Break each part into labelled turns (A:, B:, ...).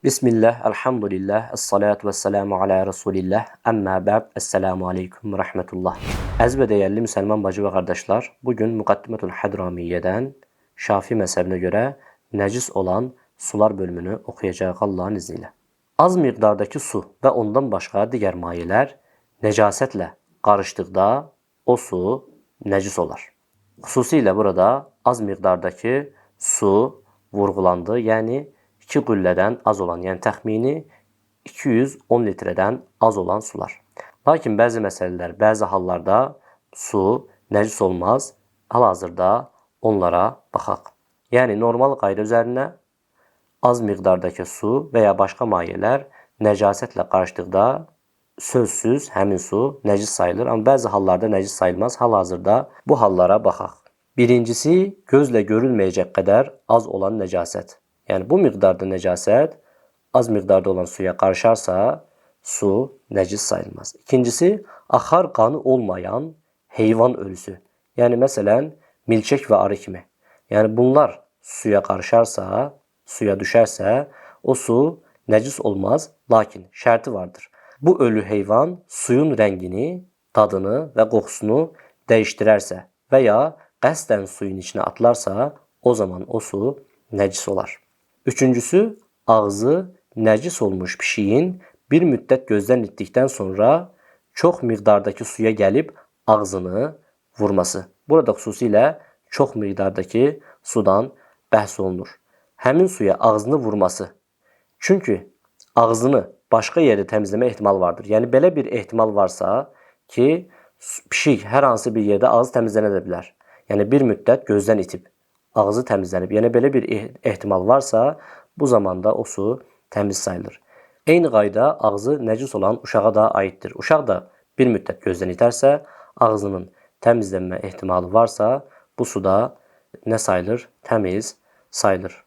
A: Bismillah, elhamdülillah, esselatu vesselamu ala Resulillah, amma ba'd, esselamu aleyküm ve rahmetullah. Əziz və dəyərli müsəlman bacı və qardaşlar, bugün Muqaddimətul Hədramiyyədən Şafi məzhəbinə görə nəcis olan sular bölümünü oxuyacağıq Allahın izni ilə. Az miqdardakı su və ondan başqa digər mayələr nəcasətlə qarışdıqda o su nəcis olar. Xüsusilə burada az miqdardakı su vurğulandı, yəni 2 qüllədən az olan, yəni təxmini 210 litrədən az olan sular. Lakin bəzi məsələlər, bəzi hallarda su nəcis olmaz. Hal-hazırda onlara baxaq. Yəni normal qayda üzərinə az miqdardakı su və ya başqa mayələr nəcasətlə qarışdıqda sözsüz həmin su nəcis sayılır. Amma bəzi hallarda nəcis sayılmaz. Hal-hazırda bu hallara baxaq. Birincisi, gözlə görülməyəcək qədər az olan nəcasət. Yəni bu miqdarda nəcasət az miqdarda olan suya qarışarsa, su nəcis sayılmaz. İkincisi, axar qanı olmayan heyvan ölüsü. Yəni məsələn, milçək və arı kimi. Yəni bunlar suya qarışarsa, suya düşərsə, o su nəcis olmaz, lakin şərti vardır. Bu ölü heyvan suyun rəngini, dadını və qoxusunu dəyişdirərsə və ya qəsdən suyun içinə atılarsa, o zaman o su nəcis olar. Üçüncüsü, ağzı nəcis olmuş pişiyin bir müddət gözdən itdikdən sonra çox miqdardakı suya gəlib ağzını vurması. Burada xüsusilə çox miqdardakı sudan bəhs olunur. Həmin suya ağzını vurması. Çünki ağzını başqa yerdə təmizləmə ehtimal vardır. Yəni belə bir ehtimal varsa ki, pişik hər hansı bir yerdə ağzı təmizlənə də bilər. Yəni bir müddət gözdən itib ağzı təmizlənib. Yəni belə bir ehtimal varsa, bu zamanda o su təmiz sayılır. Eyni qayda ağzı nəcis olan uşağa da aiddir. Uşaq da bir müddət gözdən itərsə, ağzının təmizlənmə ehtimalı varsa, bu suda nə sayılır? Təmiz sayılır.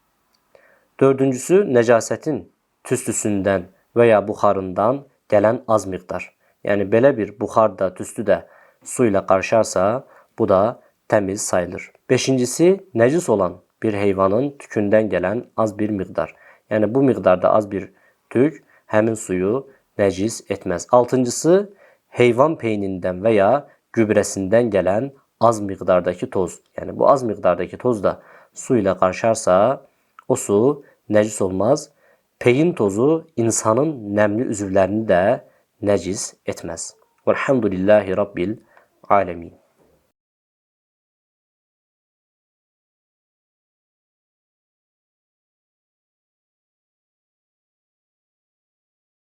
A: Dördüncüsü, nəcasətin tüstüsündən və ya buxarından gələn az miqdar. Yəni belə bir buxar da, tüstü də su ilə qarışarsa, bu da təmiz sayılır. Beşincisi, nəcis olan bir heyvanın tükündən gələn az bir miqdar. Yəni bu miqdarda az bir tük həmin suyu nəcis etməz. Altıncısı, heyvan peynindən və ya gübrəsindən gələn az miqdardakı toz. Yəni bu az miqdardakı toz da su ilə qarışarsa, o su nəcis olmaz. Peyin tozu insanın nəmli üzvlərini də nəcis etməz. Velhamdülillahi Rabbil alemin.